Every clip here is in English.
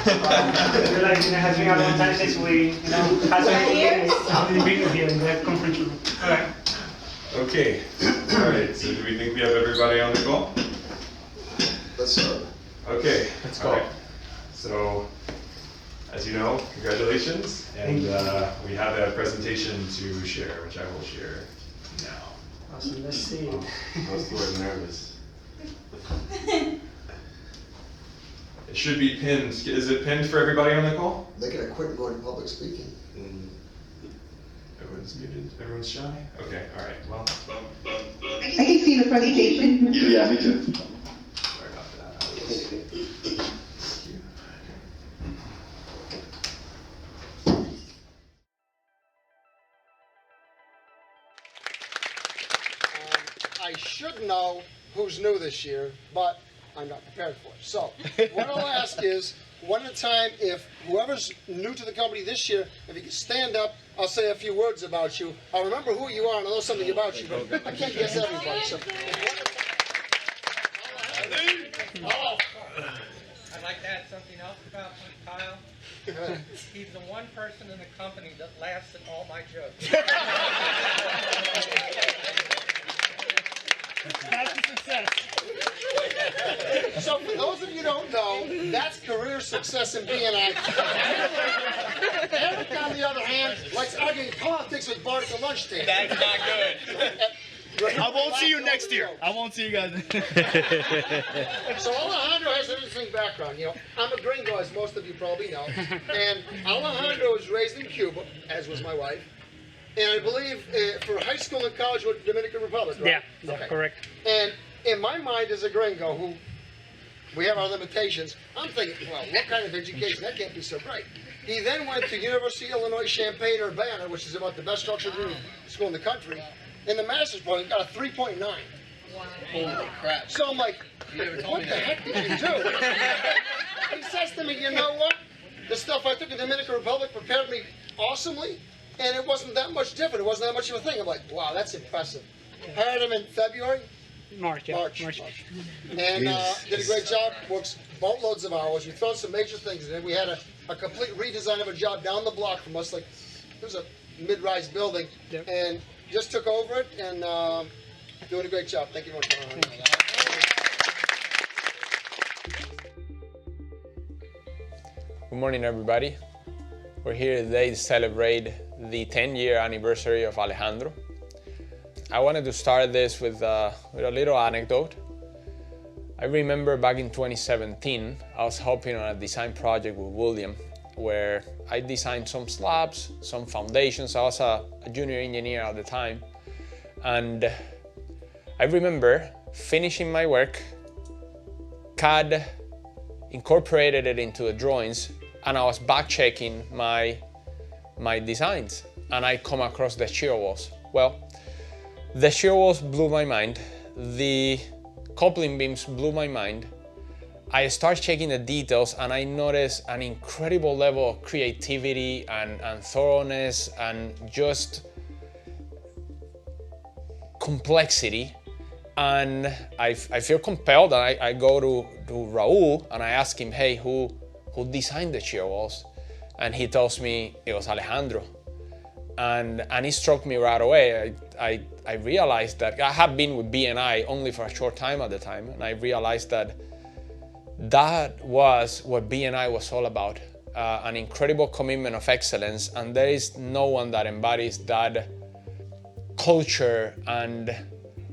Like, has been a long time since we, had some meetings here in the conference room. All right. Okay. All right. So do we think we have everybody on the call? Let's start. Okay. Let's go. All right. So, as you know, congratulations, and we have a presentation to share, which I will share now. Awesome. Let's see. I was sort nervous. It should be pinned. Is it pinned for everybody on the call? They can quit going public speaking. Everyone's muted. Everyone's shy. Okay. All right. Well. I can see the presentation. Yeah, me too. Sorry about that. Thank you. I should know who's new this year, but I'm not prepared for it. So what I'll ask is, one at a time, if whoever's new to the company this year, if you can stand up, I'll say a few words about you. I'll remember who you are and I'll know something about you, but I can't guess everybody. So, I'd like to add something else about Kyle. He's the one person in the company that laughs at all my jokes. That's a success. So for those of you who don't know, that's career success in BNI. Eric, on the other hand, likes arguing politics with Bart at the lunch table. That's not good. I won't see you next year. I won't see you guys. So Alejandro has an interesting background. I'm a gringo, as most of you probably know. And Alejandro was raised in Cuba, as was my wife. And I believe for high school and college went to Dominican Republic, right? Yeah, Okay. correct. And in my mind as a gringo, who we have our limitations, I'm thinking, well, what kind of education? That can't be so great. He then went to University of Illinois Champaign-Urbana, which is about the best structured school in the country. In the master's program, he got a 3.9. Holy crap. So I'm like, what the heck did you do? He says to me, you know what? The stuff I took in the Dominican Republic prepared me awesomely, and it wasn't that much different. It wasn't that much of a thing. I'm like, wow, that's impressive. Hired him in February. March. And did a great job, works boatloads of hours. We throw some major things in it. We had a complete redesign of a job down the block from us. Like, it was a mid-rise building, and just took over it and doing a great job. Thank you very much. Good morning, everybody. We're here today to celebrate the 10-year anniversary of Alejandro. I wanted to start this with a little anecdote. I remember back in 2017, I was helping on a design project with William, where I designed some slabs, some foundations. I was a junior engineer at the time. And I remember finishing my work, CAD incorporated it into the drawings, and I was back checking my designs, and I come across the shear walls. Well, the shear walls blew my mind. The coupling beams blew my mind. I start checking the details and I notice an incredible level of creativity and thoroughness and just complexity. And I feel compelled, and I go to Raul and I ask him, hey, who designed the shear walls? And he tells me it was Alejandro. And it struck me right away. I realized that I had been with BNI only for a short time at the time, and I realized that was what BNI was all about, an incredible commitment of excellence, and there is no one that embodies that culture and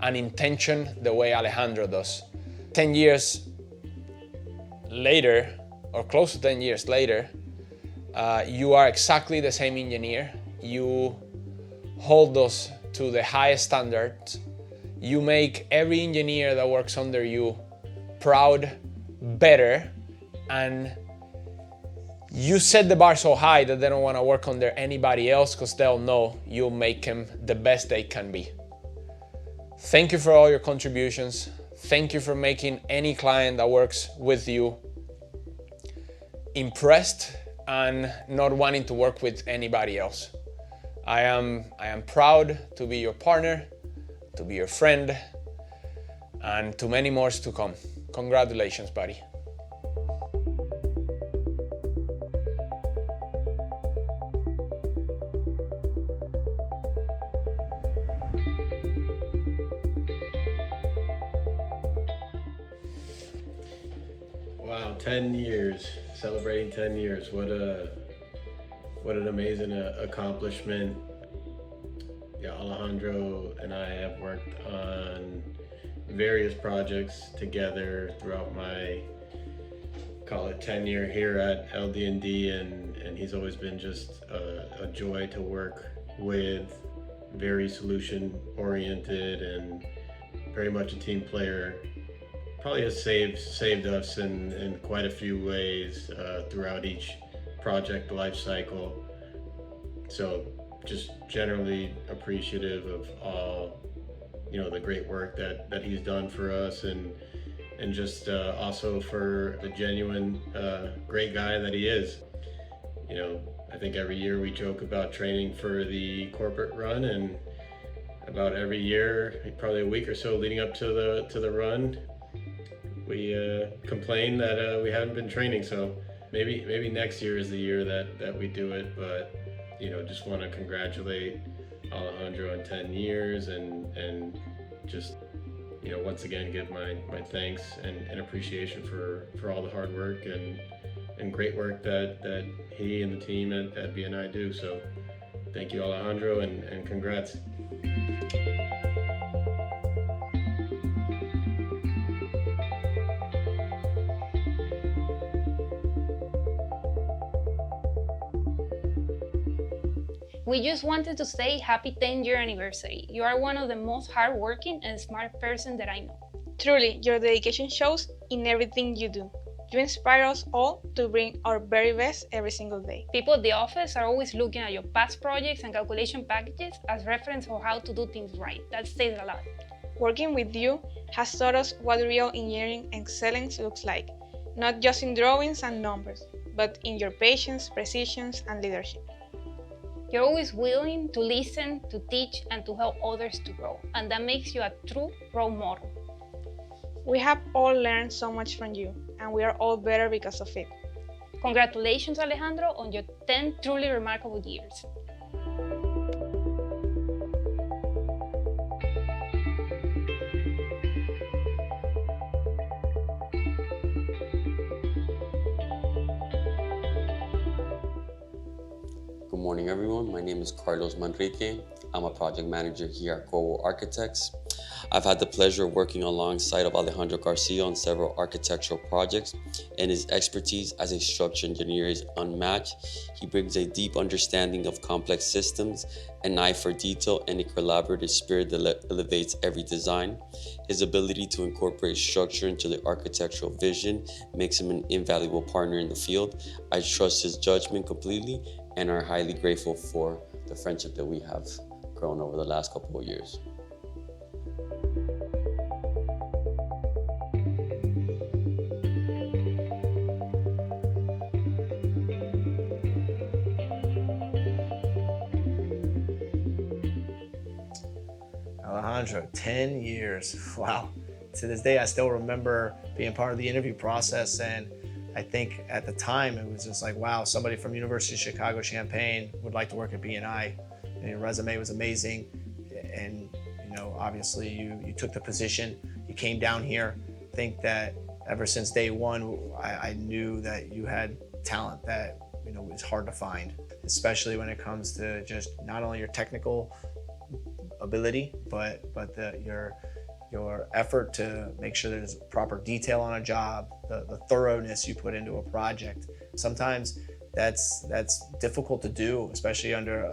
an intention the way Alejandro does. 10 years later, or close to 10 years later, you are exactly the same engineer. You hold us to the highest standards. You make every engineer that works under you proud, better, and you set the bar so high that they don't want to work under anybody else because they'll know you'll make them the best they can be. Thank you for all your contributions. Thank you for making any client that works with you impressed and not wanting to work with anybody else. I am proud to be your partner, to be your friend, and to many more to come. Congratulations, buddy. Wow, 10 years, celebrating 10 years. What an amazing accomplishment. Yeah, Alejandro and I have worked on various projects together throughout my, call it, tenure here at LD&D, and he's always been just a joy to work with, very solution oriented and very much a team player. Probably has saved us in quite a few ways throughout each project life cycle. So just generally appreciative of all, the great work that he's done for us, and just also for the genuine great guy that he is. I think every year we joke about training for the corporate run, and about every year, probably a week or so leading up to the run, we complain that we haven't been training. So maybe next year is the year that we do it. But just want to congratulate Alejandro on 10 years, and just once again give my thanks and appreciation for all the hard work and great work that he and the team at BNI do. So thank you, Alejandro, and congrats. We just wanted to say happy 10-year anniversary. You are one of the most hardworking and smart person that I know. Truly, your dedication shows in everything you do. You inspire us all to bring our very best every single day. People at the office are always looking at your past projects and calculation packages as reference for how to do things right. That says a lot. Working with you has taught us what real engineering excellence looks like, not just in drawings and numbers, but in your patience, precision, and leadership. You're always willing to listen, to teach, and to help others to grow, and that makes you a true role model. We have all learned so much from you, and we are all better because of it. Congratulations, Alejandro, on your 10 truly remarkable years. Good morning, everyone. My name is Carlos Manrique. I'm a project manager here at Corvo Architects. I've had the pleasure of working alongside of Alejandro Garcia on several architectural projects, and his expertise as a structural engineer is unmatched. He brings a deep understanding of complex systems, an eye for detail, and a collaborative spirit that elevates every design. His ability to incorporate structure into the architectural vision makes him an invaluable partner in the field. I trust his judgment completely and are highly grateful for the friendship that we have grown over the last couple of years. Alejandro, 10 years. Wow. To this day, I still remember being part of the interview process, and I think at the time it was just like, wow, somebody from University of Chicago Champaign would like to work at BNI. And your resume was amazing, and obviously you took the position. You came down here. I think that ever since day one, I knew that you had talent that was hard to find, especially when it comes to just not only your technical ability, but your effort to make sure there's proper detail on a job, the thoroughness you put into a project. Sometimes that's difficult to do, especially under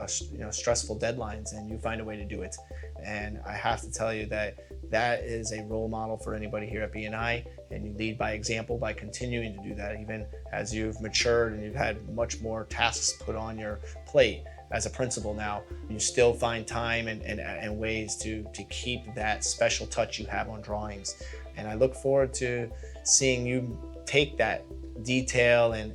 stressful deadlines, and you find a way to do it. And I have to tell you that is a role model for anybody here at BNI, and you lead by example by continuing to do that, even as you've matured and you've had much more tasks put on your plate. As a principal now, you still find time and ways to keep that special touch you have on drawings. And I look forward to seeing you take that detail and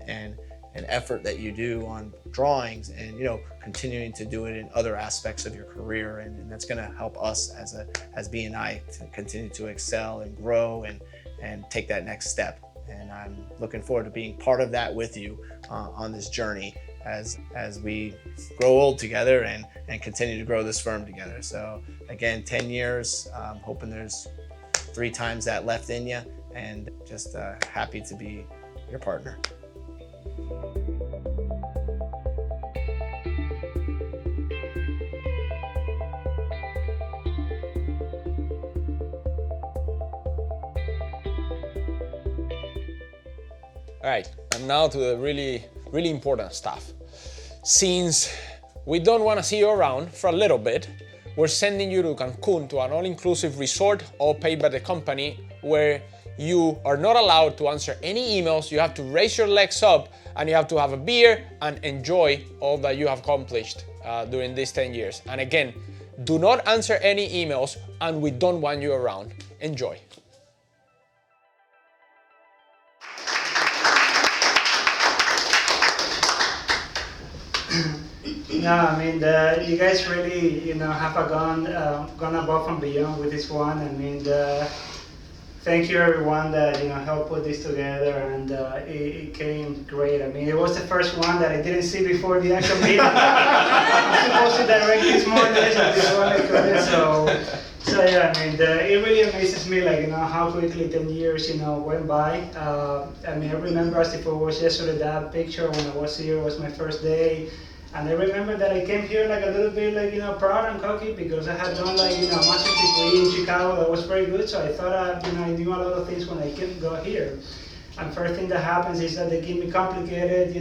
effort that you do on drawings and continuing to do it in other aspects of your career. And that's gonna help us as BNI to continue to excel and grow and take that next step. And I'm looking forward to being part of that with you on this journey as we grow old together and continue to grow this firm together. So again, 10 years, hoping there's 3 times that left in you, and just happy to be your partner. All right, and now to the really important stuff. Since we don't want to see you around for a little bit, we're sending you to Cancun to an all-inclusive resort, all paid by the company, where you are not allowed to answer any emails. You have to raise your legs up and you have to have a beer and enjoy all that you have accomplished during these 10 years. And again, do not answer any emails and we don't want you around. Enjoy. No, I mean, you guys really, have gone above and beyond with this one. I mean, thank you everyone that, helped put this together, and it came great. I mean, it was the first one that I didn't see before the actual meeting. I'm supposed to direct this morning, so this one I couldn't, so yeah, I mean, it really amazes me, like, how quickly 10 years, went by. I mean, I remember as if it was yesterday, that picture when I was here, it was my first day. And I remember that I came here like a little bit like, proud and cocky because I had done like, a master's degree in Chicago that was very good. So I thought, I knew a lot of things when I got here. And first thing that happens is that they give me complicated,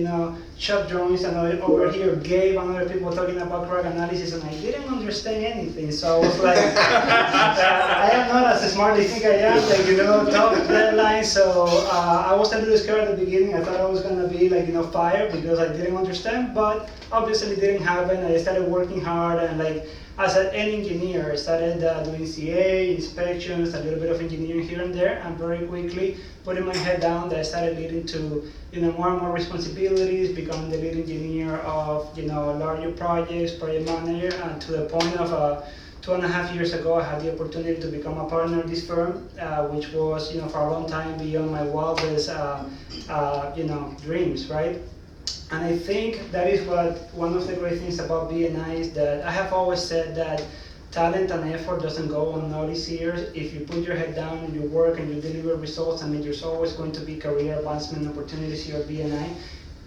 shop drawings, and over here Gabe and other people talking about crack analysis, and I didn't understand anything. So I was like, I am not as smart as I think I am, like, tough deadlines. So I was a little scared at the beginning. I thought I was gonna be like, fired because I didn't understand, but obviously it didn't happen. I started working hard, and like, as an engineer, I started doing CA, inspections, a little bit of engineering here and there, and very quickly putting my head down, that I started leading to more and more responsibilities, becoming the lead engineer of larger projects, project manager, and to the point of 2.5 years ago, I had the opportunity to become a partner of this firm, which was for a long time beyond my wildest dreams, right? And I think that is one of the great things about BNI is that I have always said that talent and effort doesn't go unnoticed here. If you put your head down and you work and you deliver results, I mean, there's always going to be career advancement opportunities here at BNI.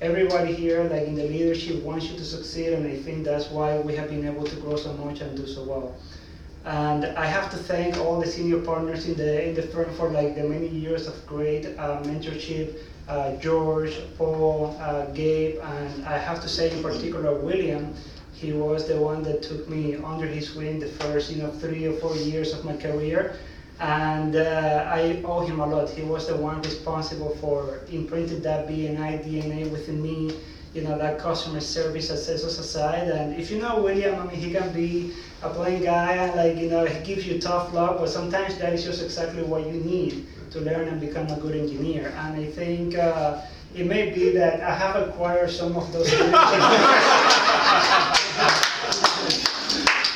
Everybody here, like in the leadership, wants you to succeed, and I think that's why we have been able to grow so much and do so well. And I have to thank all the senior partners in the firm for like the many years of great mentorship. George, Paul, Gabe, and I have to say in particular William. He was the one that took me under his wing the first 3 or 4 years of my career, and I owe him a lot. He was the one responsible for imprinting that BNI DNA within me, that customer service that sets us aside. And if you know William, I mean, he can be a plain guy and like, he gives you tough love, but sometimes that is just exactly what you need to learn and become a good engineer. And I think it may be that I have acquired some of those skills.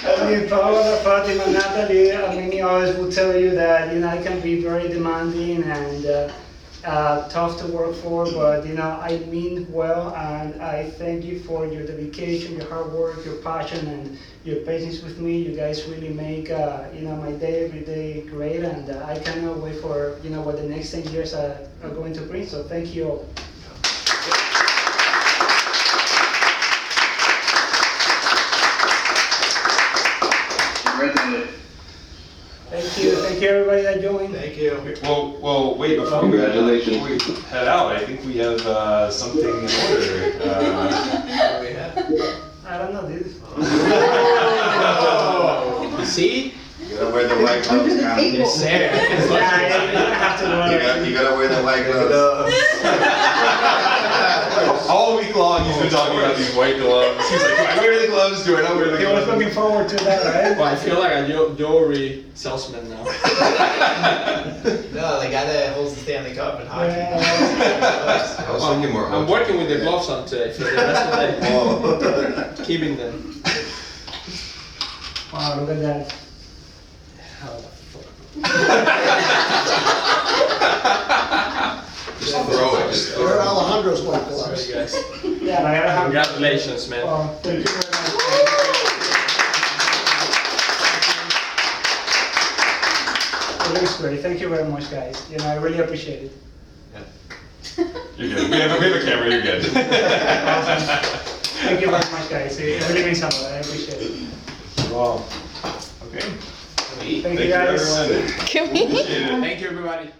I mean, Paola, Fatima, Natalie, I mean, always will tell you that, I can be very demanding and tough to work for, but, I mean well, and I thank you for your dedication, your hard work, your passion, and your patience with me. You guys really make, my day every day great, and I cannot wait for, what the next 10 years are going to bring, so thank you all. Thank you everybody that joined. Thank you. Well, wait, before we head out, I think we have something in order. What do we have? I don't know, dude. You see? You gotta wear the white gloves, man. Yes, sir. You gotta wear the white gloves. All week long he's been talking about these white gloves. He's like, do I wear the gloves? Do I not wear the gloves? He was looking forward to that, right? Well, I feel like a jewelry salesman now. No, the guy that holds the Stanley Cup in hockey. I was thinking more. I'm working with the gloves on today for the rest of the day. Keeping them. Wow, look at that. Just throw it. Just throw They're it. Alejandro's white gloves. Sorry, guys. Yeah, I gotta have. Congratulations, man. Thank you very much. It looks great. Thank you very much, guys. I really appreciate it. Yeah. You're good. We have a camera. You're good. Awesome. Thank you very much, guys. It really means a lot. I appreciate it. Wow. Okay. Thank you, guys. everyone. Can we? Appreciate it. Thank you, everybody.